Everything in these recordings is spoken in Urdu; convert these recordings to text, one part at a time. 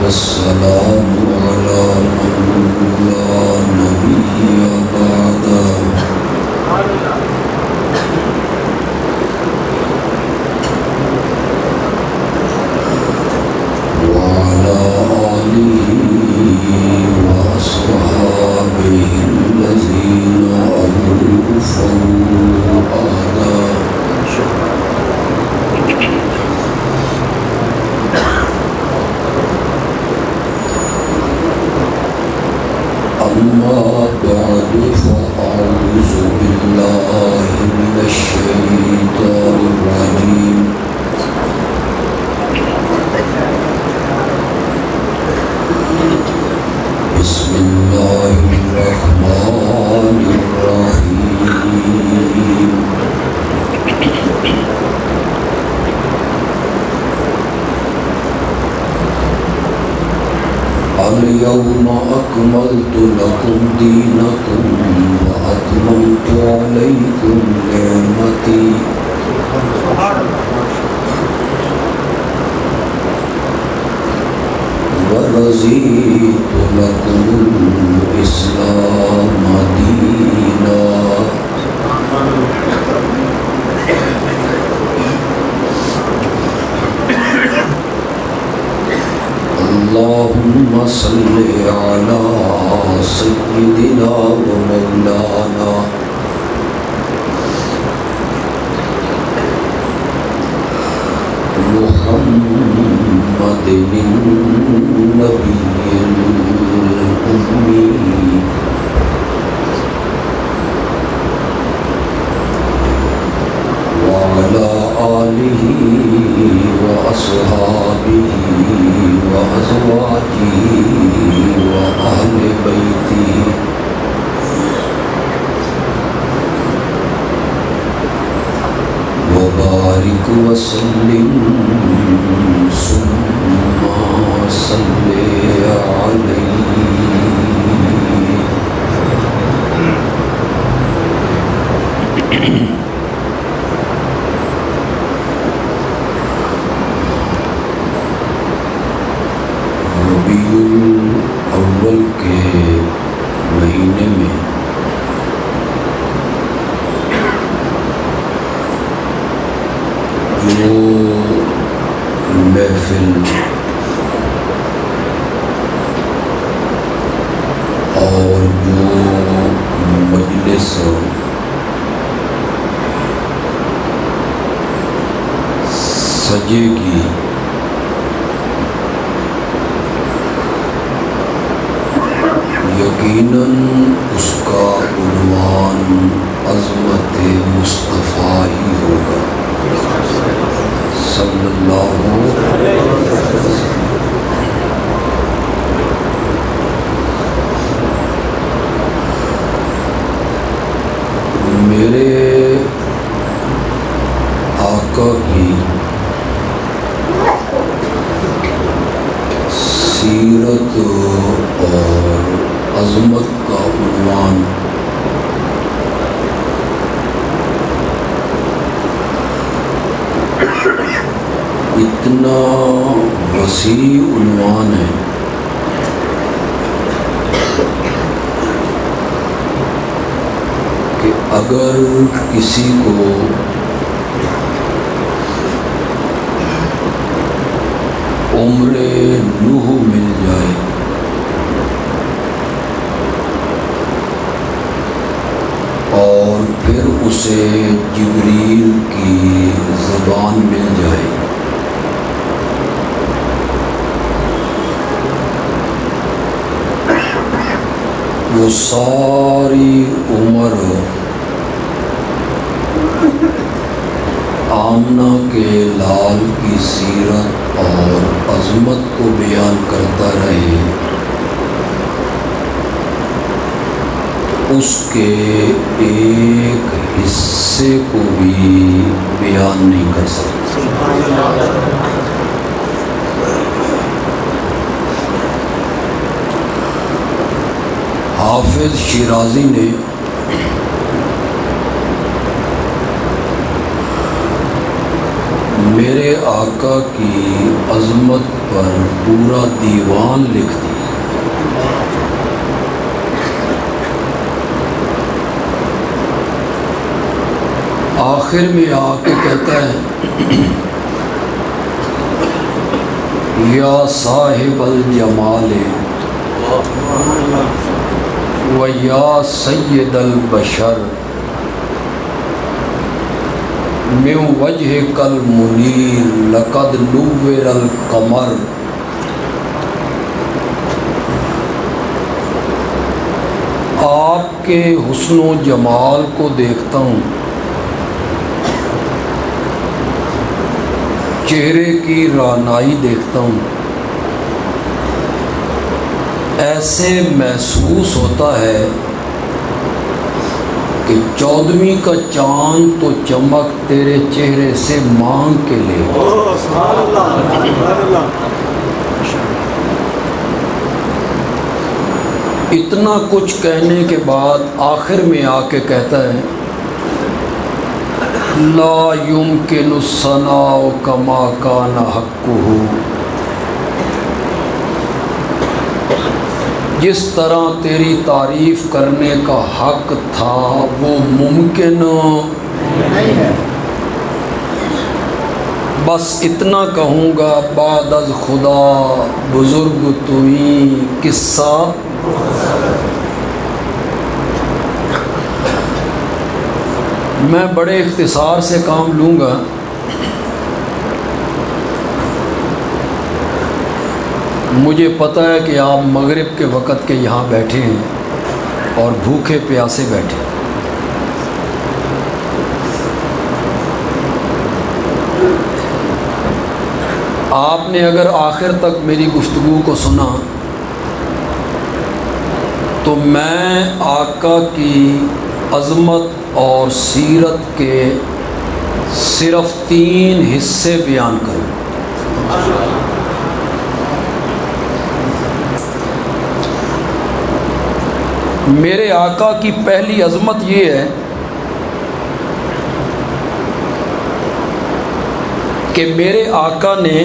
والسلام على من لا نبي بعده وعلى آله وأصحابه الذين أوفوا عهده أما بعد فأعوذ بالله من الشيطان الرجيم بسم الله الرحمن الرحيم اليوم أكملت لكم دينكم وأتممت عليكم نعمتي ورضيت لكم الإسلام دينا اللهم صل على سيدنا ومولانا محمد النبي الأمي وعلى آله وأصحابه وأزواجه وأهل بيته وبارك وسلم ثم صل عليه ربیع الاول کے مہینے میں جو محفل اور جو مجلس سجے گی یقیناً اس کا عنوان عظمت مصطفیٰ ہی ہوگا صلی اللہ علیہ وسلم۔ میرے آقا کی سیرت اور عظمت کا عنوان اتنا وسیع عنوان ہے کہ اگر کسی کو عمر نوح مل جائے اور پھر اسے جبریل کی زبان مل جائے وہ ساری عمر آمنہ کے لال کی سیرت اور عظمت کو بیان کرتا رہے اس کے ایک حصے کو بھی بیان نہیں کر سکتا۔ حافظ شیرازی نے میرے آقا کی عظمت پر پورا دیوان لکھ دیا۔ آخر میں آ کے کہتا ہے یا صاحب الجمال و یا سید البشر من وجهک المنیر لقد نور القمر۔ آپ کے حسن و جمال کو دیکھتا ہوں، چہرے کی رعنائی دیکھتا ہوں، ایسے محسوس ہوتا ہے کہ 14ویں کا چاند تو چمک تیرے چہرے سے مانگ کے لے۔ اتنا کچھ کہنے کے بعد آخر میں آ کے کہتا ہے لا يمكن الثناء كما كان حقه، جس طرح تیری تعریف کرنے کا حق تھا وہ ممکن نہیں ہے۔ بس اتنا کہوں گا بعد از خدا بزرگ توئی قصہ۔ میں بڑے اختصار سے کام لوں گا، مجھے پتہ ہے کہ آپ مغرب کے وقت کے یہاں بیٹھے ہیں اور بھوکے پیاسے بیٹھے۔ آپ نے اگر آخر تک میری گفتگو کو سنا تو میں آقا کی عظمت اور سیرت کے صرف 3 حصے بیان کروں۔ میرے آقا کی پہلی عظمت یہ ہے کہ میرے آقا نے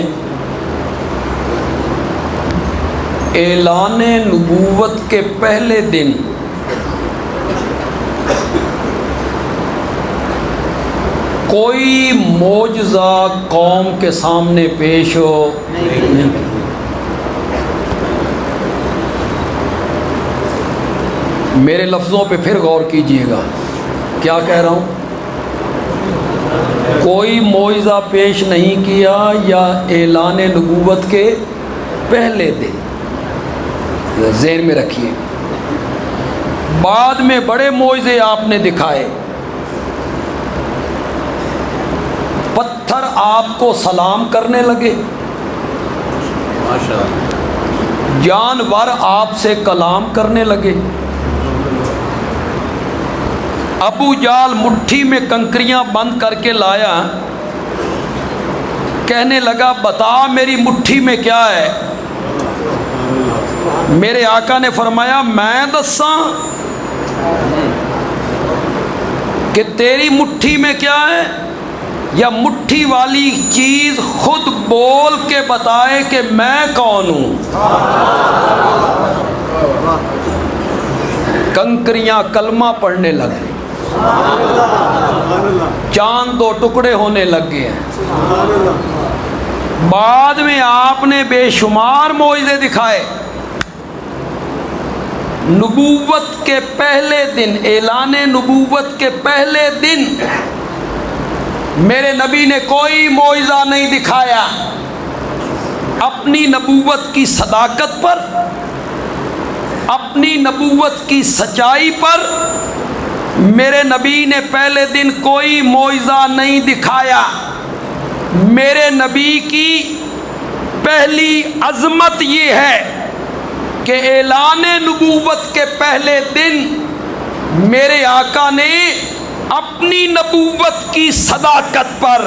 اعلان نبوت کے پہلے دن کوئی معجزہ قوم کے سامنے پیش ہو نہیں کیا۔ میرے لفظوں پہ پھر غور کیجئے گا، کیا کہہ رہا ہوں؟ کوئی معجزہ پیش نہیں کیا یا اعلان نبوت کے پہلے دن، ذہن میں رکھیے۔ بعد میں بڑے معجزے آپ نے دکھائے، پتھر آپ کو سلام کرنے لگے، جانور آپ سے کلام کرنے لگے، ابو جال مٹھی میں کنکریاں بند کر کے لایا، کہنے لگا بتا میری مٹھی میں کیا ہے؟ میرے آقا نے فرمایا میں دساں کہ تیری مٹھی میں کیا ہے، یا مٹھی والی چیز خود بول کے بتائے کہ میں کون ہوں؟ کنکریاں کلمہ پڑھنے لگ گئی، چاند 2 ٹکڑے ہونے لگ گئے ہیں۔ بعد میں آپ نے بے شمار معجزے دکھائے۔ نبوت کے پہلے دن، اعلان نبوت کے پہلے دن میرے نبی نے کوئی معجزہ نہیں دکھایا۔ اپنی نبوت کی صداقت پر، اپنی نبوت کی سچائی پر میرے نبی نے پہلے دن کوئی معجزہ نہیں دکھایا۔ میرے نبی کی پہلی عظمت یہ ہے کہ اعلان نبوت کے پہلے دن میرے آقا نے اپنی نبوت کی صداقت پر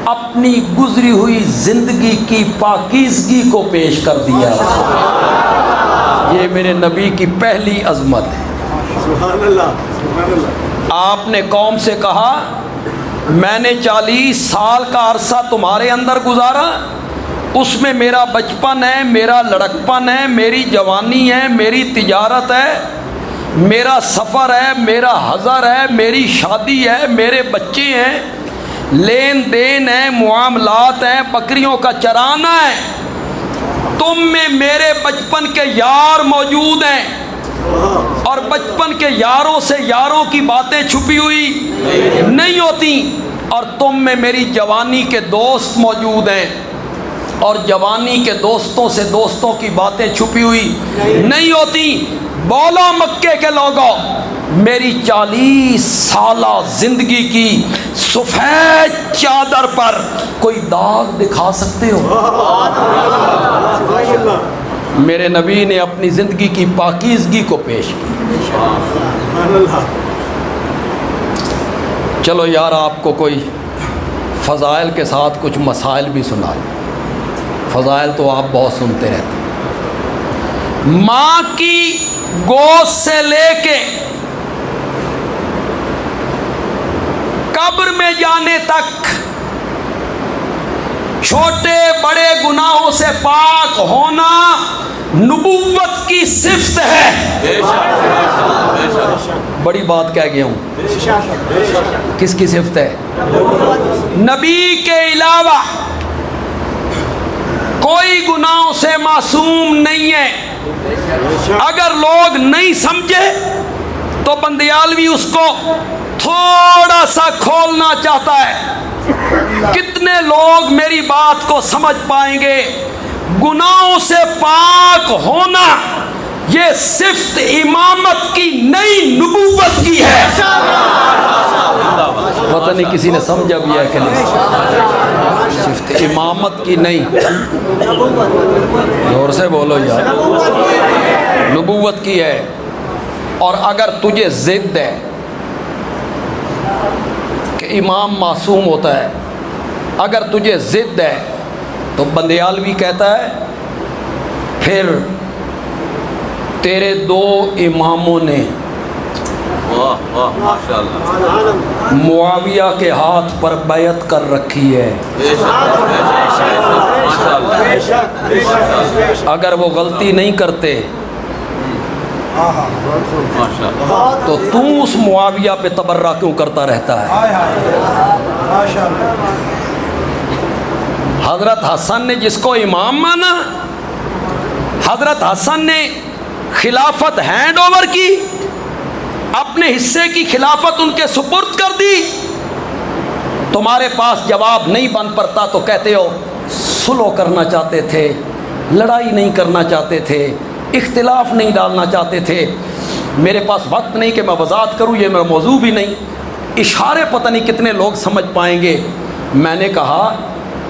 اپنی گزری ہوئی زندگی کی پاکیزگی کو پیش کر دیا۔ یہ میرے نبی کی پہلی عظمت ہے۔ سبحان اللہ، سبحان اللہ۔ آپ نے قوم سے کہا میں نے 40 سال کا عرصہ تمہارے اندر گزارا، اس میں میرا بچپن ہے، میرا لڑکپن ہے، میری جوانی ہے، میری تجارت ہے، میرا سفر ہے، میرا حضر ہے، میری شادی ہے، میرے بچے ہیں، لین دین ہے، معاملات ہیں، بکریوں کا چرانا ہے۔ تم میں میرے بچپن کے یار موجود ہیں، اور بچپن کے یاروں سے یاروں کی باتیں چھپی ہوئی نہیں ہوتی، اور تم میں میری جوانی کے دوست موجود ہیں، اور جوانی کے دوستوں سے دوستوں کی باتیں چھپی ہوئی نہیں ہوتی۔ بولو مکے کے لوگوں، میری 40 سالہ زندگی کی سفید چادر پر کوئی داغ دکھا سکتے ہو؟ میرے نبی نے اپنی زندگی کی پاکیزگی کو پیش کی۔ چلو یار، آپ کو کوئی فضائل کے ساتھ کچھ مسائل بھی سنا لیں۔ فضائل تو آپ بہت سنتے رہتے ہیں۔ ماں کی گوشت سے لے کے قبر میں جانے تک چھوٹے بڑے گناہوں سے پاک ہونا نبوت کی صفت ہے۔ بڑی بات کہہ گیا ہوں۔ کس کی صفت ہے؟ نبی کے علاوہ کوئی گناہوں سے معصوم نہیں ہے۔ اگر لوگ نہیں سمجھے تو بندیالوی اس کو تھوڑا سا کھولنا چاہتا ہے۔ کتنے لوگ میری بات کو سمجھ پائیں گے؟ گناہوں سے پاک ہونا یہ صفت امامت کی نہیں، نبوت کی ہے۔ پتہ نہیں کسی نے سمجھا بھی ہے کہ نہیں؟ صفت امامت کی نہیں، زور سے بولو یار، نبوت کی ہے۔ اور اگر تجھے ضد ہے کہ امام معصوم ہوتا ہے، اگر تجھے ضد ہے تو بندیالوی کہتا ہے پھر تیرے 2 اماموں نے معاویہ کے ہاتھ پر بیعت کر رکھی ہے، اگر وہ غلطی نہیں کرتے تو اس معاویہ پہ تبرہ کیوں کرتا رہتا ہے؟ حضرت حسن نے جس کو امام مانا، حضرت حسن نے خلافت ہینڈ اوور کی، اپنے حصے کی خلافت ان کے سپرد کر دی۔ تمہارے پاس جواب نہیں بن پڑتا تو کہتے ہو صلح کرنا چاہتے تھے، لڑائی نہیں کرنا چاہتے تھے، اختلاف نہیں ڈالنا چاہتے تھے۔ میرے پاس وقت نہیں کہ میں وضاحت کروں، یہ میرا موضوع بھی نہیں۔ اشارے پتہ نہیں کتنے لوگ سمجھ پائیں گے۔ میں نے کہا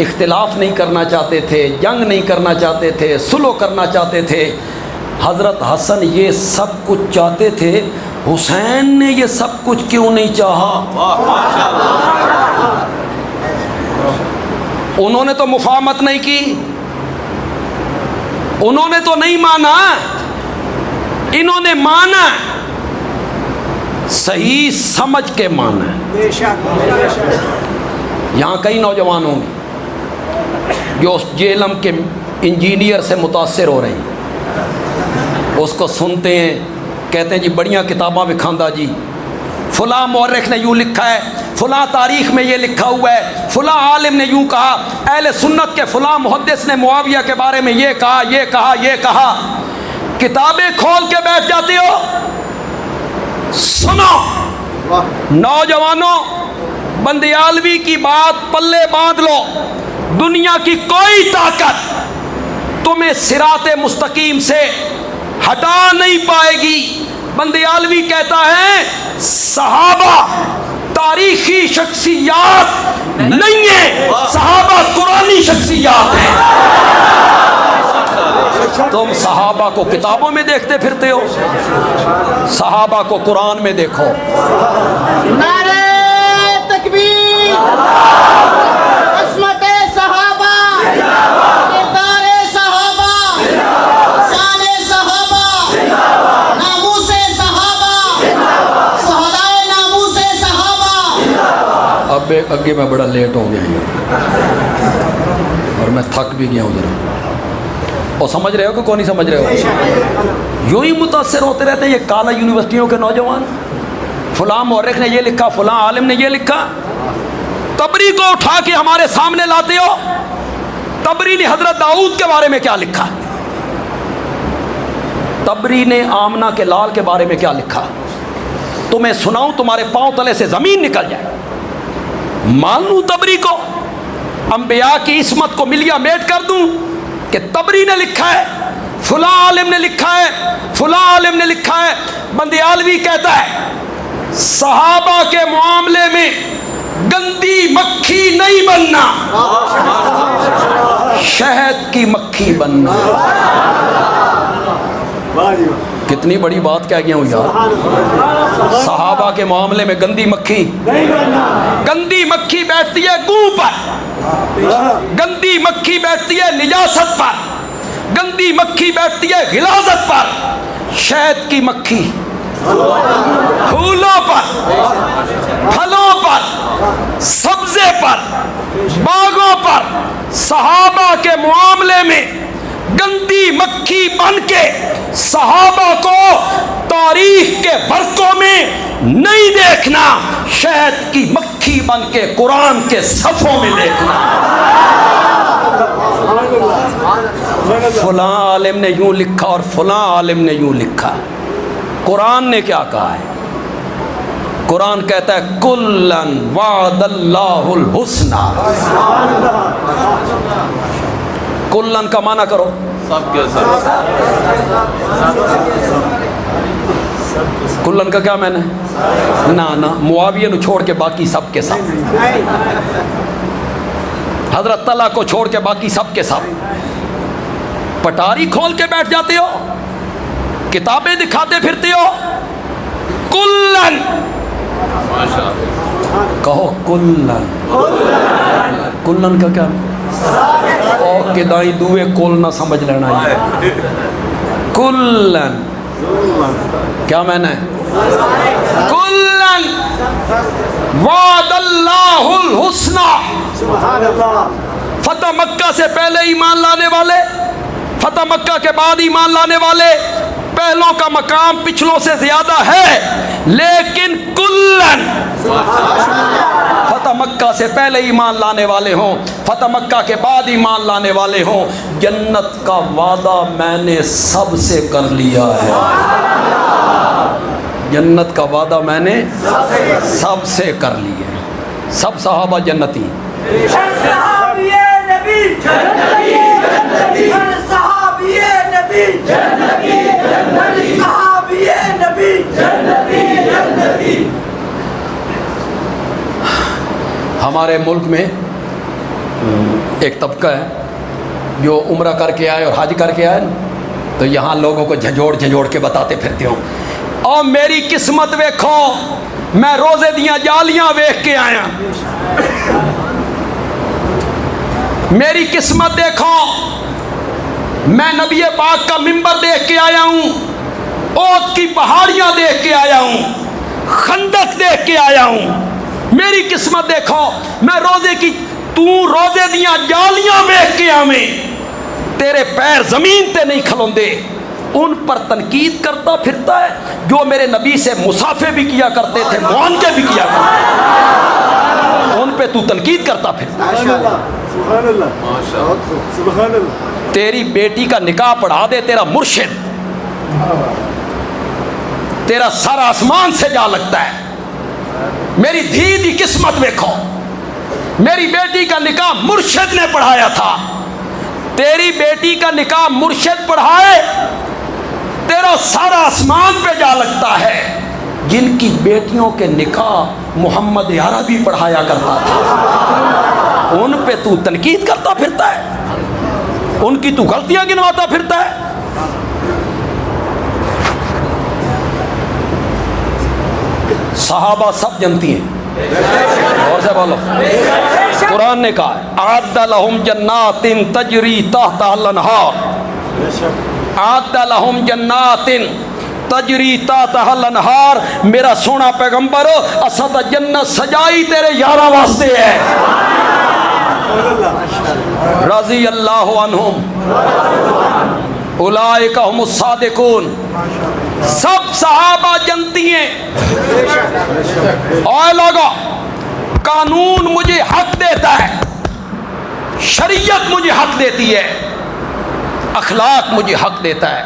اختلاف نہیں کرنا چاہتے تھے، جنگ نہیں کرنا چاہتے تھے، صلح کرنا چاہتے تھے۔ حضرت حسن یہ سب کچھ چاہتے تھے، حسین نے یہ سب کچھ کیوں نہیں چاہا؟ انہوں نے تو مفاہمت نہیں کی، انہوں نے تو نہیں مانا، انہوں نے مانا، صحیح سمجھ کے مانا۔ یہاں کئی نوجوان ہوں گے جو اس جیلم کے انجینئر سے متاثر ہو رہے ہیں، اس کو سنتے ہیں، کہتے ہیں جی بڑیاں کتاباں بکھاندہ جی، فلاں مورخ نے یوں لکھا ہے، فلاں تاریخ میں یہ لکھا ہوا ہے، فلاں عالم نے یوں کہا، اہل سنت کے فلاں محدث نے معاویہ کے بارے میں یہ کہا، یہ کہا، یہ کہا۔ کتابیں کھول کے بیٹھ جاتے ہو۔ سنو نوجوانوں، بندیالوی کی بات پلے باندھ لو، دنیا کی کوئی طاقت تمہیں صراط مستقیم سے ہٹا نہیں پائے گی۔ بندیالوی کہتا ہے صحابہ تاریخی شخصیات نہیں ہیں، صحابہ قرآنی شخصیات ہیں۔ تم صحابہ کو کتابوں میں دیکھتے پھرتے ہو، صحابہ کو قرآن میں دیکھو۔ نعرہ تکبیر، عصمت صحابہ، کردار صحابہ، شان صحابہ، ناموس صحابہ، شہدائے ناموس صحابہ۔ اب اگے میں بڑا لیٹ ہو گیا ہوں اور میں تھک بھی گیا ہوں ذرا. اور سمجھ رہے ہو کہ کون نہیں سمجھ رہے ہو؟ یوں ہی متاثر ہوتے رہتے ہیں یہ کالا یونیورسٹیوں کے نوجوان. فلاں مورخ نے یہ لکھا، فلاں عالم نے یہ لکھا. تبری کو اٹھا کے ہمارے سامنے لاتے ہو. تبری نے حضرت داؤد کے بارے میں کیا لکھا؟ تبری نے آمنہ کے لال کے بارے میں کیا لکھا؟ تمہیں سناؤں تمہارے پاؤں تلے سے زمین نکل جائے. مان لوں تبری کو، انبیاء کی عصمت کو ملیا میٹ کر دوں کہ تبری نے لکھا ہے، فلاں عالم نے لکھا ہے، فلاں عالم نے لکھا ہے. بندیالوی کہتا ہے صحابہ کے معاملے میں گندی مکھی نہیں بننا، شہد کی مکھی بننا. کتنی بڑی بات کہہ گیا ہوں یار. صحابہ کے معاملے میں گندی مکھی، گندی مکھی بیٹھتی ہے گوں پر، گندی مکھی بیٹھتی ہے نجاست پر، گندی مکھی بیٹھتی ہے غلاظت پر. شہد کی مکھی پھولوں پر، پھلوں پر، سبزے پر، باغوں پر. صحابہ کے معاملے میں گندی مکھی بن کے صحابہ کو تاریخ کے ورقوں میں نہیں دیکھنا، شہد کی مکھی بن کے قرآن کے صفوں میں دیکھنا. فلاں عالم نے یوں لکھا اور فلاں عالم نے یوں لکھا. قرآن نے کیا کہا ہے؟ قرآن کہتا ہے کلن وعد اللہ الحسنی. کلن کا معنی کرو، سب کے سب. کلن کا کیا معنی ہے؟ نا معاویہ نو چھوڑ کے باقی سب کے سب، حضرت طلحہ کو چھوڑ کے باقی سب کے سب. پٹاری کھول کے بیٹھ جاتے ہو، کتابیں دکھاتے پھرتے ہو. کلن کہو، کلن. کلن کا کیا؟ او کدائی دوے کول نہ سمجھ لینا. یہ کلن کیا معنی ہے؟ کلن وعد اللہ الحسنی. فتح مکہ سے پہلے ایمان لانے والے، فتح مکہ کے بعد ایمان لانے والے، پہلوں کا مقام پچھلوں سے زیادہ ہے، لیکن کلن فتح مکہ سے پہلے ایمان لانے والے ہوں، فتح مکہ کے بعد ایمان لانے والے ہوں، جنت کا وعدہ میں نے سب سے کر لیا ہے. جنت کا وعدہ میں نے سب سے کر لیا ہے. سب صحابہ جنتی. ہمارے ملک میں ایک طبقہ ہے جو عمرہ کر کے آئے اور حج کر کے آئے نا، تو یہاں لوگوں کو جھنجھوڑ کے بتاتے پھرتے ہوں، اور میری قسمت ویکھو، میں روزے دیاں جالیاں ویکھ کے آیا. میری قسمت دیکھو، میں نبی پاک کا منبر دیکھ کے آیا ہوں، اوت کی پہاڑیاں دیکھ کے آیا ہوں، خندق دیکھ کے آیا ہوں. میری قسمت دیکھو، میں روزے دیاں جالیاں ویکھ کے آویں، تیرے پیر زمین تے نہیں کھلوندے. ان پر تنقید کرتا پھرتا ہے جو میرے نبی سے مسافے بھی کیا کرتے تھے، معانقے بھی کیا کرتے تھے، ان پہ تو تنقید کرتا پھرتا ہے. سبحان اللہ. تیری بیٹی کا نکاح پڑھا دے تیرا مرشد، تیرا سر آسمان سے جا لگتا ہے. میری دھی دی قسمت دیکھو، میری بیٹی کا نکاح مرشد نے پڑھایا تھا. تیری بیٹی کا نکاح مرشد پڑھائے، تیرا سر آسمان پہ جا لگتا ہے. جن کی بیٹیوں کے نکاح محمد عربی پڑھایا کرتا تھا، ان پہ تو تنقید کرتا پھرتا ہے، ان کی تو غلطیاں گنواتا پھرتا ہے. صحابہ سب جنتی ہیں، اور سے بولو. قرآن نے کہا اعد لہم جنات تجری تحتها الانہار، اعد لہم جنات تجری تحتہا الانہار، میرا سونا پیغمبر اساں تا جنت سجائی تیرے یاراں واسطے ہے۔ رضی اللہ عنہم اولئک هم الصادقون۔ سب صحابہ جنتی ہیں۔ اور لوگو، قانون مجھے حق دیتا ہے، شریعت مجھے حق دیتی ہے، اخلاق مجھے حق دیتا ہے۔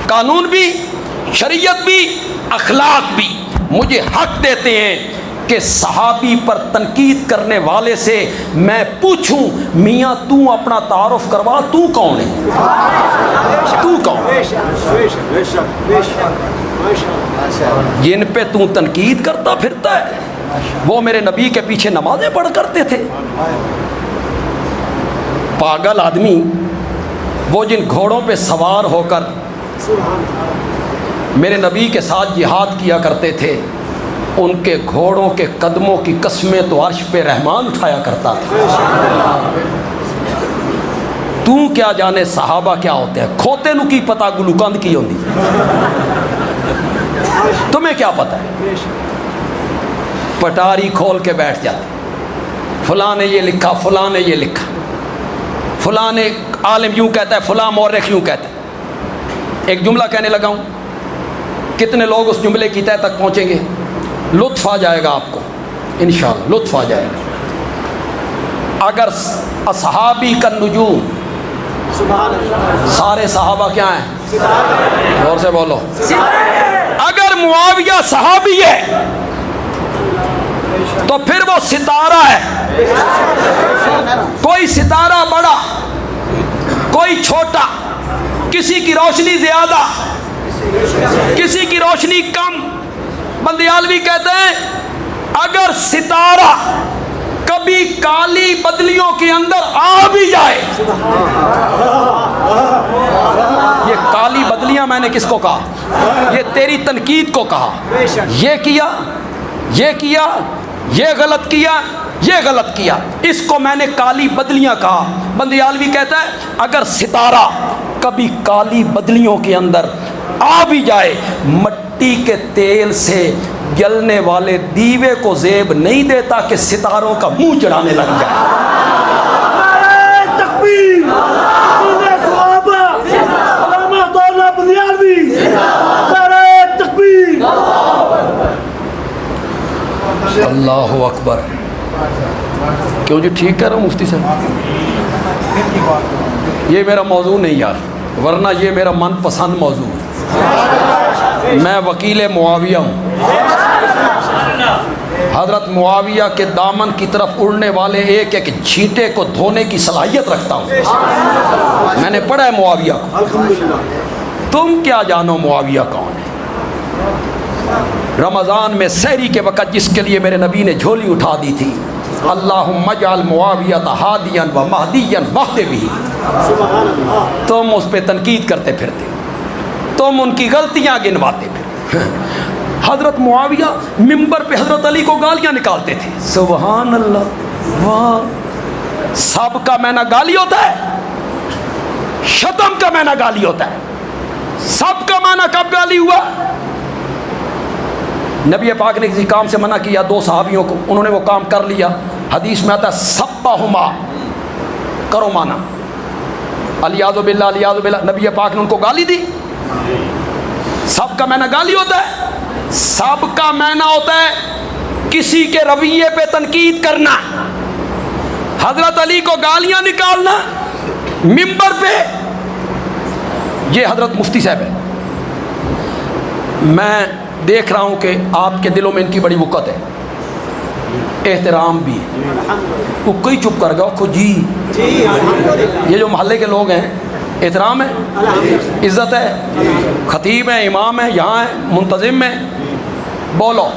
قانون بھی، شریعت بھی، اخلاق بھی مجھے حق دیتے ہیں کہ صحابی پر تنقید کرنے والے سے میں پوچھوں، میاں تو اپنا تعارف کروا، تو کون ہے؟ تو کون؟ جن پہ تو تنقید کرتا پھرتا ہے وہ میرے نبی کے پیچھے نمازیں پڑھ کرتے تھے۔ پاگل آدمی وہ جن گھوڑوں پہ سوار ہو کر میرے نبی کے ساتھ جہاد کیا کرتے تھے، ان کے گھوڑوں کے قدموں کی قسمیں تو عرش پہ رحمان اٹھایا کرتا تھا۔ تو کیا جانے صحابہ کیا ہوتے ہیں؟ کھوتے نو کی پتا گلوکند کی ہوندی، تمہیں کیا پتا ہے؟ پٹاری کھول کے بیٹھ جاتے، فلاں نے یہ لکھا، فلاں نے یہ لکھا، فلاں نے عالم یوں کہتا ہے، فلاں مورخ یوں کہتا ہے۔ ایک جملہ کہنے لگا ہوں، کتنے لوگ اس جملے کی تہہ تک پہنچیں گے؟ لطف آ جائے گا آپ کو انشاءاللہ، لطف آ جائے گا۔ اگر اصحابی کا نجوم، سارے صحابہ کیا ہیں؟ غور سے بولو۔ اگر معاویہ صحابی ہے تو پھر وہ ستارہ ہے۔ کوئی ستارہ بڑا، کوئی چھوٹا، کسی کی روشنی زیادہ، کسی کی روشنی کم۔ بندیالوی کہتے ہیں اگر ستارہ کبھی کالی بدلیوں کے اندر آ بھی جائے، یہ کالی بدلیاں میں نے کس کو کہا؟ یہ تیری تنقید کو کہا۔ یہ کیا، یہ کیا، یہ غلط کیا، یہ غلط کیا، اس کو میں نے کالی بدلیاں کہا۔ بندیالوی کہتا ہے اگر ستارہ کبھی کالی بدلیوں کے اندر آ بھی جائے، مٹی کے تیل سے جلنے والے دیوے کو زیب نہیں دیتا کہ ستاروں کا منہ چڑھانے لگ جائے۔ تکبیر، صحابہ، علامہ دولہ بندیالوی، نعرہ تکبیر۔ اللہ اکبر۔ کیوں جی ٹھیک کہہ رہا ہوں مفتی صاحب؟ یہ میرا موضوع نہیں یار، ورنہ یہ میرا من پسند موضوع ہے۔ میں وکیل معاویہ ہوں۔ حضرت معاویہ کے دامن کی طرف اڑنے والے ایک ایک چھینٹے کو دھونے کی صلاحیت رکھتا ہوں۔ میں نے پڑھا ہے معاویہ کو۔ تم کیا جانو معاویہ کون ہے؟ رمضان میں سحری کے وقت جس کے لیے میرے نبی نے جھولی اٹھا دی تھی، اللہم اجعل معاویہ ہادیا و مہدیا واہد بہ، تم اس پہ تنقید کرتے پھرتے، تم ان کی غلطیاں گنواتے پھرتے۔ حضرت معاویہ ممبر پہ حضرت علی کو گالیاں نکالتے تھے۔ سبحان اللہ، واہ۔ سب کا معنی گالی ہوتا ہے، شتم کا معنی گالی ہوتا ہے۔ سب کا معنی کب گالی ہوا؟ نبی پاک نے کسی کام سے منع کیا دو صحابیوں کو، انہوں نے وہ کام کر لیا، حدیث میں آتا ہے سبہما، کرو مانا، الیاذ باللہ، الیاذ باللہ، نبی پاک نے ان کو گالی دی۔ سب کا معنی گالی ہوتا ہے؟ سب کا معنی ہوتا ہے کسی کے رویے پہ تنقید کرنا، حضرت علی کو گالیاں نکالنا ممبر پہ۔ یہ حضرت مفتی صاحب ہے، میں دیکھ رہا ہوں کہ آپ کے دلوں میں ان کی بڑی وقت ہے، احترام بھی ہے۔ وہ کوئی چپ کر گیا خود جی، یہ جو محلے کے لوگ ہیں، احترام ہے، عزت ہے، خطیب ہے، امام ہے، یہاں ہے، منتظم ہے۔ بولو،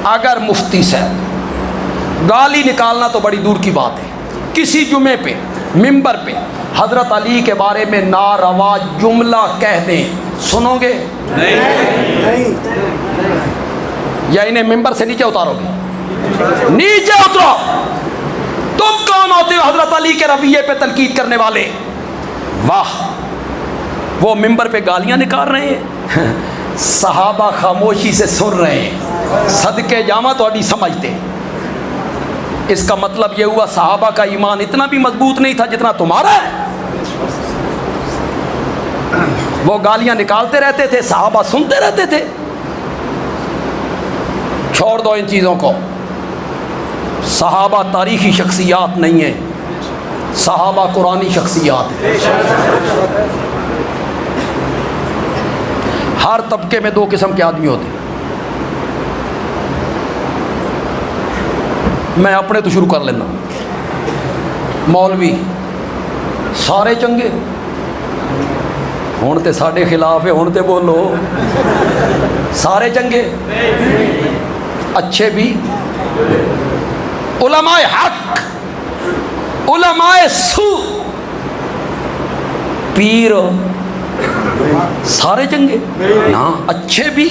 اگر مفتی صاحب گالی نکالنا تو بڑی دور کی بات ہے، کسی جمعے پہ ممبر پہ حضرت علی کے بارے میں ناروا جملہ کہہ دیں، سنو گے؟ نہیں۔ یا انہیں ممبر سے نیچے اتارو گے؟ نیچے اترو۔ تم کون ہوتے ہو حضرت علی کے رویے پہ تنقید کرنے والے؟ واہ، وہ ممبر پہ گالیاں نکال رہے ہیں، صحابہ خاموشی سے سن رہے ہیں، صدقے جامع تو اڈی سمجھتے۔ اس کا مطلب یہ ہوا صحابہ کا ایمان اتنا بھی مضبوط نہیں تھا جتنا تمہارا ہے۔ وہ گالیاں نکالتے رہتے تھے، صحابہ سنتے رہتے تھے۔ چھوڑ دو ان چیزوں کو، صحابہ تاریخی شخصیات نہیں ہیں، صحابہ قرآنی شخصیات ہیں۔ ہر طبقے میں دو قسم کے آدمی ہوتے ہیں۔ میں اپنے تو شروع کر لینا، مولوی سارے چنگے ہون تے ساڈے خلاف ہے، ہون تے بولو سارے چنگے، اچھے بھی، علماء حق، علماء سو، پیر سارے چنگے نا، اچھے بھی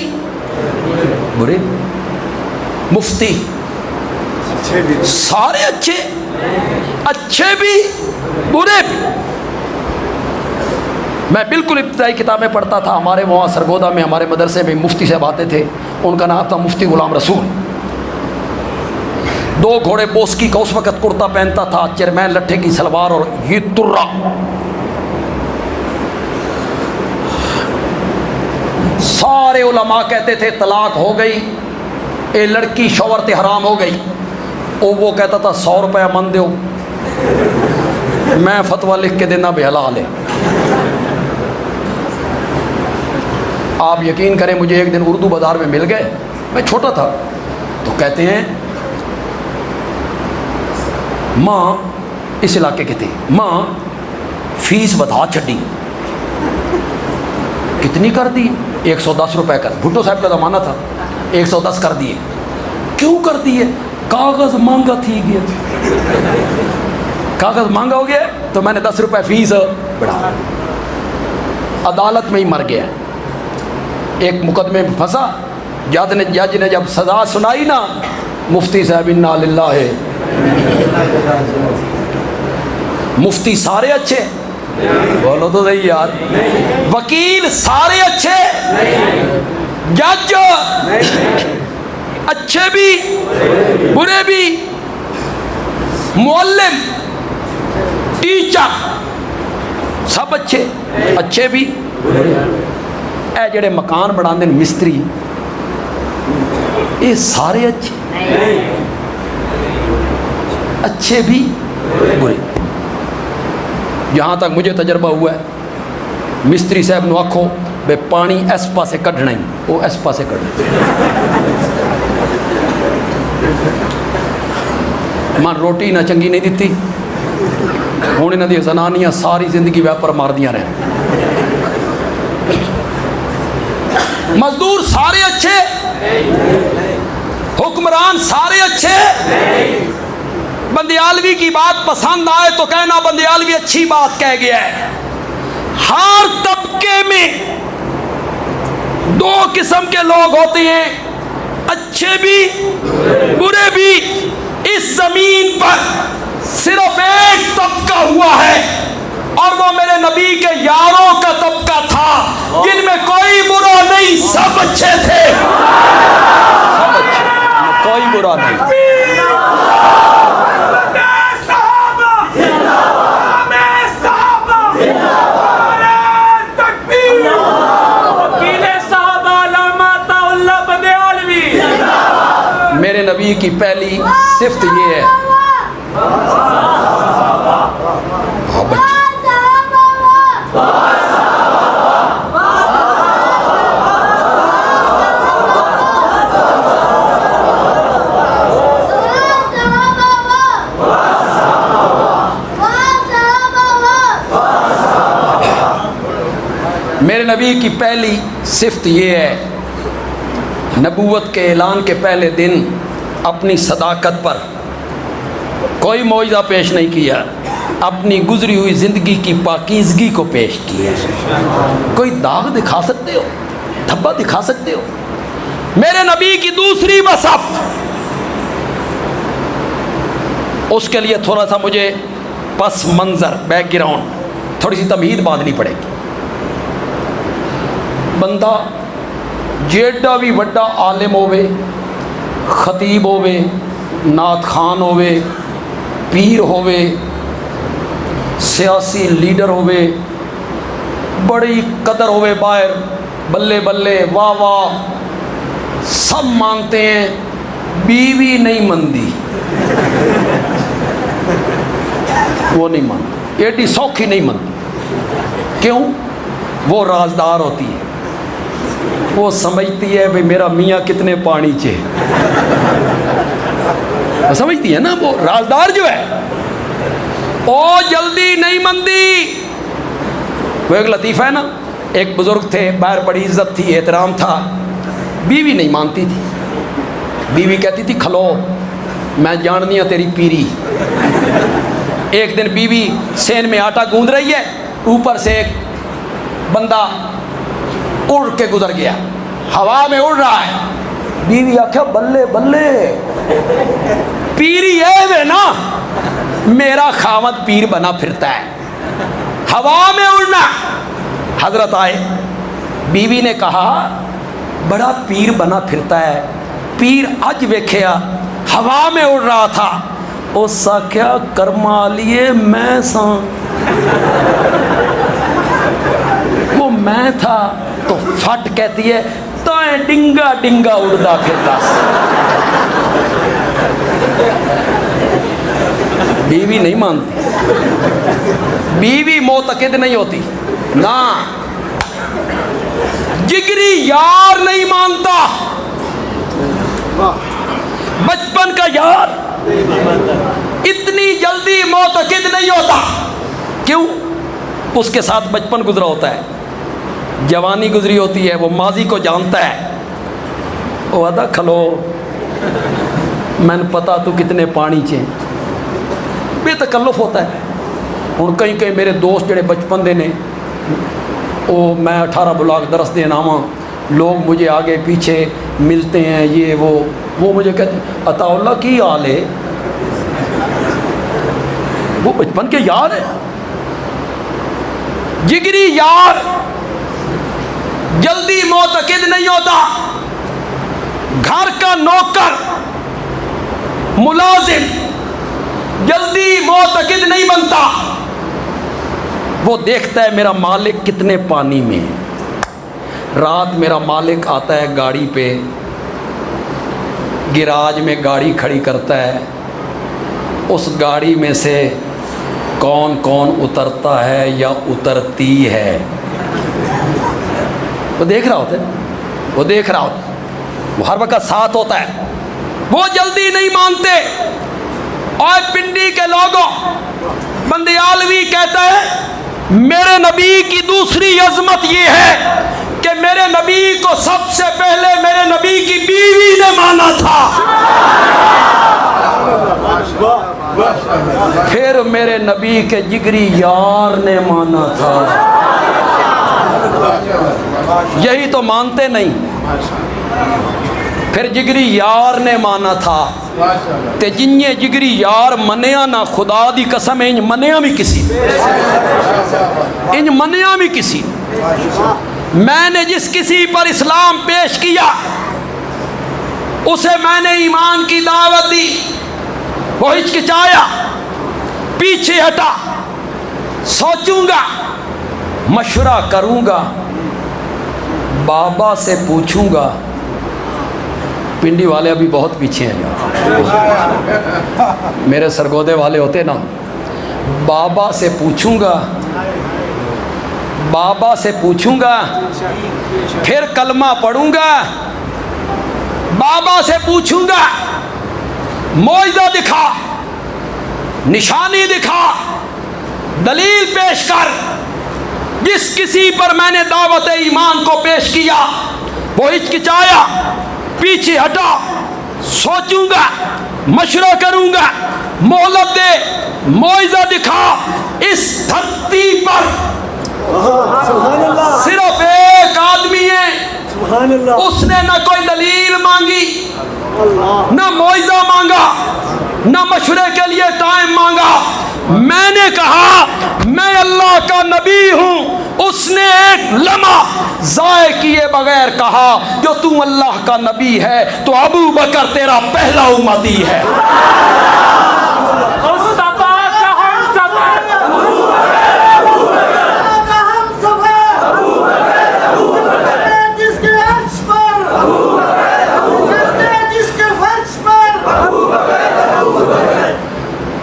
برے، مفتی سارے اچھے، اچھے بھی برے بھی۔ میں بالکل ابتدائی کتابیں پڑھتا تھا، ہمارے وہاں سرگودا میں ہمارے مدرسے میں مفتی صاحب آتے تھے، ان کا نام تھا مفتی غلام رسول۔ 2 گھوڑے بوسکی کا اس وقت کرتا پہنتا تھا، چیرمین لٹھے کی سلوار اور یہ ترا۔ سارے علماء کہتے تھے طلاق ہو گئی، اے لڑکی شوہر تے حرام ہو گئی، وہ کہتا تھا 100 روپے من دیو، میں فتویٰ لکھ کے دینا بے حلال ہے۔ آپ یقین کریں مجھے ایک دن اردو بازار میں مل گئے، میں چھوٹا تھا، تو کہتے ہیں ماں، اس علاقے کے تھے، ماں فیس بتا چھڈی، کتنی کر دی؟ 110 روپے کر، بھٹو صاحب کا زمانہ تھا، 110 کر دیے۔ کیوں کر دیے؟ کاغذ مہنگا تھی گیا، کاغذ مہنگا ہو گیا تو میں نے 10 روپے فیس بڑھا، عدالت میں ہی مر گیا۔ ایک مقدمے میں پھنسا، جج نے جب سزا سنائی نا، مفتی صاحب انا للہ ہے، مفتی سارے اچھے، بولو تو صحیح یار، وکیل سارے اچھے، جج اچھے بھی برے بھی، معلم ٹیچر سب اچھے، اچھے بھی اے جڑے مکان بناندے مستری، یہ سارے اچھے، اچھے بھی برے۔ جہاں تک مجھے تجربہ ہوا ہے، مستری صاحب نو آکھو بے پانی اس پاسے کڈنا ہی، وہ اس پاسے کڈنا، من روٹی نہ چنگی نہیں دیتی، ہوں انہاں دی زنانیاں ساری زندگی ویپر مار دیاں رہن۔ مزدور سارے اچھے، حکمران سارے اچھے، بندیالوی کی بات پسند آئے تو کہنا بندیالوی اچھی بات کہہ گیا ہے۔ ہر طبقے میں 2 قسم کے لوگ ہوتے ہیں، اچھے بھی برے بھی۔ اس زمین پر صرف ایک طبقہ ہوا ہے اور وہ میرے نبی کے یاروں کا طبقہ تھا، جن میں کوئی برا نہیں، سب اچھے تھے، سب اچھے، کوئی برا نہیں۔ میرے نبی کی پہلی صفت یہ ہے، میرے نبی کی پہلی صفت یہ ہے، نبوت کے اعلان کے پہلے دن اپنی صداقت پر کوئی معجزہ پیش نہیں کیا، اپنی گزری ہوئی زندگی کی پاکیزگی کو پیش کیا۔ کوئی داغ دکھا سکتے ہو؟ دھبا دکھا سکتے ہو؟ میرے نبی کی دوسری وصف، اس کے لیے تھوڑا سا مجھے پس منظر بیک گراؤنڈ تھوڑی سی تمہید باندھنی پڑے گی۔ بندہ جیڑا بھی وڈا عالم ہوئے، خطیب ہوئے، نعت خان ہوئے، پیر ہوئے، سیاسی لیڈر ہوئے، بڑی قدر ہوئے باہر، بلے بلے واہ واہ سب مانتے ہیں، بیوی نہیں مندی، وہ نہیں مانتی، ایڈی سوکھی نہیں مانتی۔ کیوں؟ وہ رازدار ہوتی ہے، وہ سمجھتی ہے بھئی میرا میاں کتنے پانی چے، وہ سمجھتی ہے نا، وہ رازدار جو ہے او جلدی نہیں مندی۔ وہ ایک لطیفہ ہے نا، ایک بزرگ تھے، باہر بڑی عزت تھی، احترام تھا، بیوی نہیں مانتی تھی، بیوی کہتی تھی کھلو میں جاننی ہوں تیری پیری۔ ایک دن بیوی سین میں آٹا گوندھ رہی ہے، اوپر سے ایک بندہ اڑ کے گزر گیا، ہوا میں اڑ رہا ہے، بیوی آکھا بلے بلے پیری ہے وہ نا، میرا خاوند پیر بنا پھرتا ہے، ہوا میں اڑنا۔ حضرت آئے، بیوی نے کہا بڑا پیر بنا پھرتا ہے، پیر اج ویکھیا ہوا میں اڑ رہا تھا، اس آکھیا کرما لیے میں ساں، وہ میں تھا تو پھٹ کہتی ہے تائیں ڈنگا ڈنگا اڑدا پھرتا سا۔ بیوی نہیں مانتی، بیوی معتقد نہیں ہوتی نا، جگری یار نہیں مانتا، بچپن کا یار اتنی جلدی معتقد نہیں ہوتا۔ کیوں؟ اس کے ساتھ بچپن گزرا ہوتا ہے، جوانی گزری ہوتی ہے، وہ ماضی کو جانتا ہے، وہ آدھا کھلو میں نے پتا تو کتنے پانی چیں، بے تکلف ہوتا ہے۔ ہوں کہیں کہیں میرے دوست جڑے بچپن دے نے، وہ میں 18 بلاک درس دینا ہوا، لوگ مجھے آگے پیچھے ملتے ہیں، یہ وہ مجھے کہتے ہیں عطا اللہ کی حال ہے، وہ بچپن کے یار ہے، جگری یار جلدی معتقد نہیں ہوتا، گھر کا نوکر ملازم جلدی معتقد نہیں بنتا، وہ دیکھتا ہے میرا مالک کتنے پانی میں ہے۔ رات میرا مالک آتا ہے گاڑی پہ، گراج میں گاڑی کھڑی کرتا ہے، اس گاڑی میں سے کون کون اترتا ہے یا اترتی ہے، وہ دیکھ رہا ہوتا ہے، وہ دیکھ رہا ہوتا ہے، وہ ہر وقت ساتھ ہوتا ہے، وہ جلدی نہیں مانتے۔ اور پنڈی کے لوگوں، بندیالوی کہتا ہے میرے نبی کی دوسری عظمت یہ ہے کہ میرے نبی کو سب سے پہلے میرے نبی کی بیوی نے مانا تھا، پھر میرے نبی کے جگری یار نے مانا تھا۔ یہی تو مانتے نہیں، پھر جگری یار نے مانا تھا، تے جنہیں جگری یار منیا نہ، خدا دی قسم انج منیا بھی کسی، انج منیا بھی کسی۔ میں نے جس کسی پر اسلام پیش کیا اسے میں نے ایمان کی دعوت دی، وہ ہچکچایا، پیچھے ہٹا، سوچوں گا، مشورہ کروں گا، بابا سے پوچھوں گا۔ پنڈی والے ابھی بہت پیچھے ہیں یار، میرے سرگودے والے ہوتے نا، بابا سے پوچھوں گا، بابا سے پوچھوں گا، پھر کلمہ پڑھوں گا، بابا سے پوچھوں گا، معجزہ دکھا، نشانی دکھا، دلیل پیش کر۔ جس کسی پر میں نے دعوت ایمان کو پیش کیا وہ ہچکچایا، پیچھے ہٹا، سوچوں گا، مشورہ کروں گا، مہلت دے، معجزہ دکھا۔ اس دھرتی پر صرف ایک آدمی ہے، اس نے نہ کوئی دلیل مانگی، نہ معجزہ مانگا، نہ مشورے کے لیے ٹائم مانگا۔ میں نے کہا میں اللہ کا نبی ہوں، اس نے ایک لمحہ ضائع کیے بغیر کہا جو تو اللہ کا نبی ہے تو ابو بکر تیرا پہلا امتی ہے۔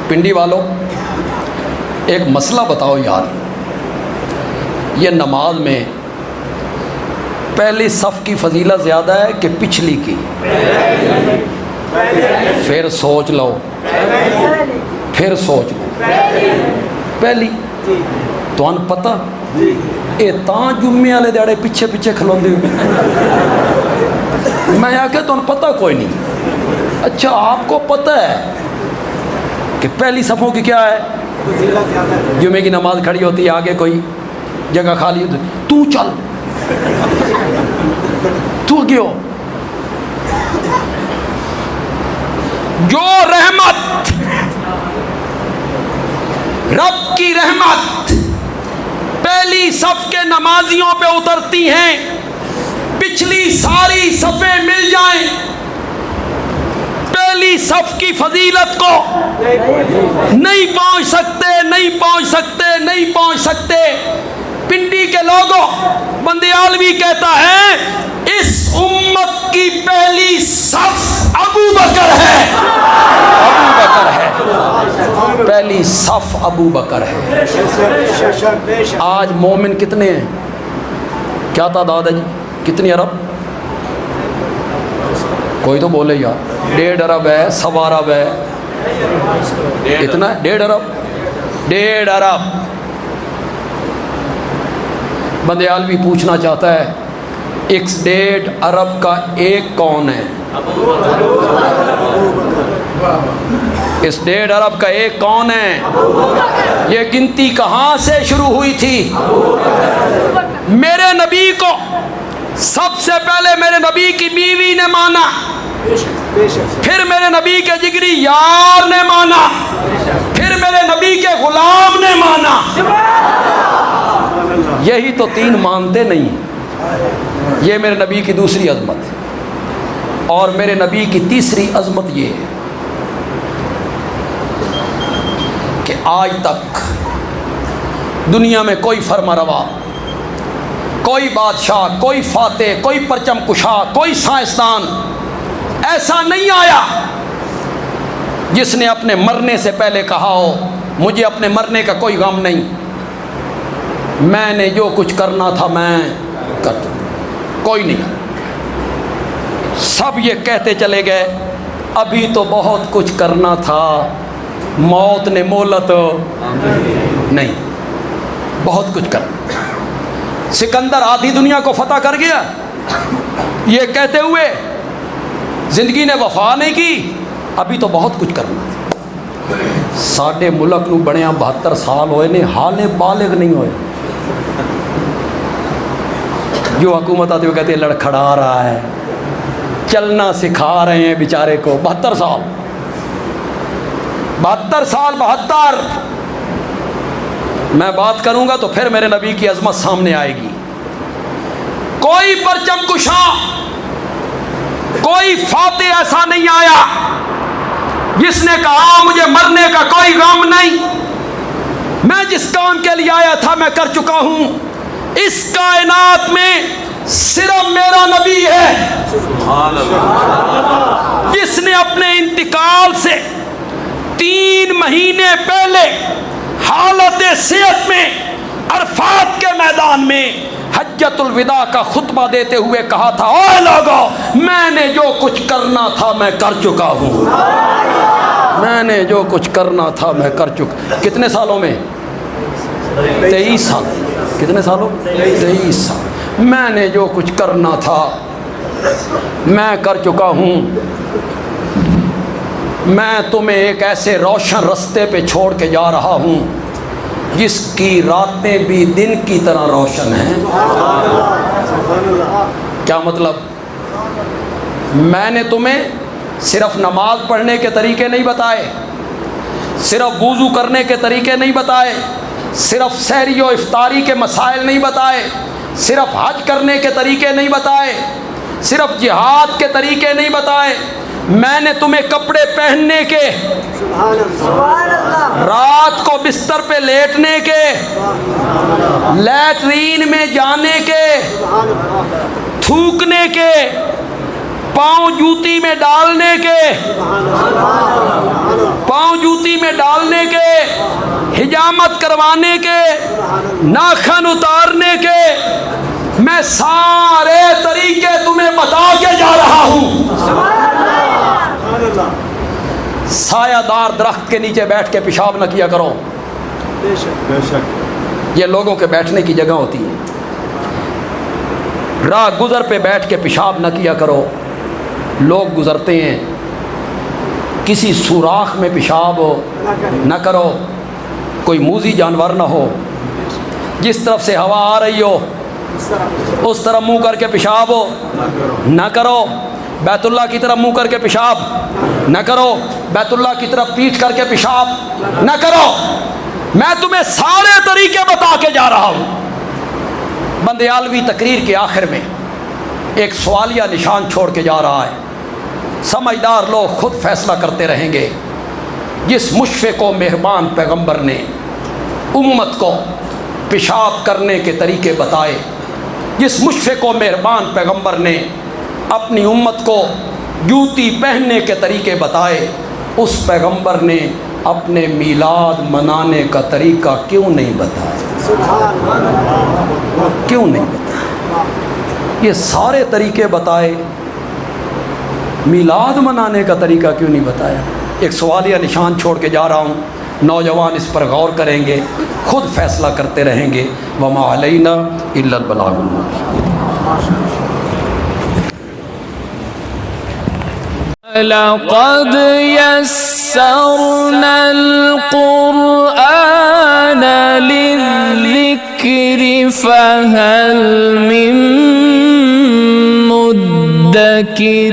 پنڈی والوں ایک مسئلہ بتاؤ یار، یہ نماز میں پہلی صف کی فضیلت زیادہ ہے کہ پچھلی کی؟ پھر سوچ لو، پھر سوچ لو، پہلی تو ان پتہ اے تاں جمعے والے دیہڑے پیچھے پیچھے کھلوندے ہو، میں آ کے تو ان پتہ کوئی نہیں۔ اچھا آپ کو پتہ ہے کہ پہلی صفوں کی کیا ہے؟ جمعے کی نماز کھڑی ہوتی ہے، آگے کوئی جگہ خالی ہوتی، تو چل، تو آگے ہو۔ جو رحمت، رب کی رحمت پہلی صف کے نمازیوں پہ اترتی ہیں، پچھلی ساری صفیں مل جائیں، پہلی صف کی فضیلت کو نہیں پہنچ سکتے، نہیں پہنچ سکتے، نہیں پہنچ سکتے۔ پنڈی کے لوگوں، بندیالوی کہتا ہے اس امت کی پہلی صف ابو بکر ہے، ابو بکر ہے، پہلی صف ابو بکر ہے۔ آج مومن کتنے ہیں؟ کیا تعداد ہے جی؟ کتنی ارب؟ کوئی تو بولے یار۔ 1.5 ارب ہے، 1.25 ارب ہے، اتنا ہے 1.5 ارب، 1.5 ارب۔ بندیالوی پوچھنا چاہتا ہے اس 1.5 ارب کا ایک کون ہے؟ اس 1.5 ارب کا ایک کون ہے؟ یہ گنتی کہاں سے شروع ہوئی تھی؟ میرے نبی کو سب سے پہلے میرے نبی کی بیوی نے مانا، پھر میرے نبی کے جگری یار نے مانا، پھر میرے نبی کے غلام نے مانا۔ یہی تو 3 مانتے نہیں۔ یہ میرے نبی کی دوسری عظمت، اور میرے نبی کی تیسری عظمت یہ ہے کہ آج تک دنیا میں کوئی فرما روا، کوئی بادشاہ، کوئی فاتح، کوئی پرچم کشا، کوئی سائنسدان ایسا نہیں آیا جس نے اپنے مرنے سے پہلے کہا ہو مجھے اپنے مرنے کا کوئی غم نہیں، میں نے جو کچھ کرنا تھا میں کر دوں۔ کوئی نہیں، سب یہ کہتے چلے گئے ابھی تو بہت کچھ کرنا تھا، موت نے مہلت نہیں، بہت کچھ کرنا۔ سکندر آدھی دنیا کو فتح کر گیا، یہ کہتے ہوئے زندگی نے وفا نہیں کی، ابھی تو بہت کچھ کرنا تھا۔ ساڈے ملک نو بنیا 72 سال ہوئے نے، حالے بالغ نہیں ہوئے۔ جو حکومت آتی وہ کہتے ہیں لڑکھڑا رہا ہے، چلنا سکھا رہے ہیں بیچارے کو۔ 72 سال، 72 سال، 72۔ میں بات کروں گا تو پھر میرے نبی کی عظمت سامنے آئے گی۔ کوئی پرچم کشا، کوئی فاتح ایسا نہیں آیا جس نے کہا مجھے مرنے کا کوئی غم نہیں، میں جس کام کے لیے آیا تھا میں کر چکا ہوں۔ اس کائنات میں صرف میرا نبی ہے جس نے اپنے انتقال سے 3 مہینے پہلے حالت صحت میں عرفات کے میدان میں حجۃ الوداع کا خطبہ دیتے ہوئے کہا تھا اے لوگو میں نے جو کچھ کرنا تھا میں کر چکا ہوں، میں نے جو کچھ کرنا تھا میں کر چکا۔ کتنے سالوں میں؟ 23 سال۔ کتنے سالوں؟ 23 سال۔ میں نے جو کچھ کرنا تھا میں کر چکا ہوں۔ میں تمہیں ایک ایسے روشن رستے پہ چھوڑ کے جا رہا ہوں جس کی راتیں بھی دن کی طرح روشن ہیں۔ کیا مطلب؟ میں نے تمہیں صرف نماز پڑھنے کے طریقے نہیں بتائے، صرف وضو کرنے کے طریقے نہیں بتائے، صرف سحری و افطاری کے مسائل نہیں بتائے، صرف حج کرنے کے طریقے نہیں بتائے، صرف جہاد کے طریقے نہیں بتائے، میں نے تمہیں کپڑے پہننے کے، رات کو بستر پہ لیٹنے کے، لیٹرین میں جانے کے، تھوکنے کے، پاؤں جوتی میں ڈالنے کے، پاؤں جوتی میں ڈالنے کے، حجامت کروانے کے، ناخن اتارنے کے، میں سارے طریقے تمہیں بتا کے جا رہا ہوں۔ سایہ دار درخت کے نیچے بیٹھ کے پیشاب نہ کیا کرو، یہ لوگوں کے بیٹھنے کی جگہ ہوتی ہے۔ راہ گزر پہ بیٹھ کے پیشاب نہ کیا کرو، لوگ گزرتے ہیں، کسی سوراخ میں پیشاب نہ کرو، کوئی موذی جانور نہ ہو، جس طرف سے ہوا آ رہی ہو اس طرف منہ کر کے پیشاب نہ کرو، بیت اللہ کی طرف منہ کر کے پیشاب نہ کرو، بیت اللہ کی طرف پیٹھ کر کے پیشاب نہ کرو۔ میں تمہیں سارے طریقے بتا کے جا رہا ہوں۔ بندیالوی تقریر کے آخر میں ایک سوالیہ نشان چھوڑ کے جا رہا ہے، سمجھدار لوگ خود فیصلہ کرتے رہیں گے۔ جس مشفق و مہربان پیغمبر نے امت کو پیشاب کرنے کے طریقے بتائے، جس مشفق و مہربان پیغمبر نے اپنی امت کو جوتی پہننے کے طریقے بتائے، اس پیغمبر نے اپنے میلاد منانے کا طریقہ کیوں نہیں بتایا؟ کیوں نہیں بتایا؟ یہ سارے طریقے بتائے، میلاد منانے کا طریقہ کیوں نہیں بتایا؟ ایک سوالیہ نشان چھوڑ کے جا رہا ہوں، نوجوان اس پر غور کریں گے، خود فیصلہ کرتے رہیں گے۔ وما علینا الا البلاغ المبین۔ لقد يسرنا القرآن للذكر فهل من مدكر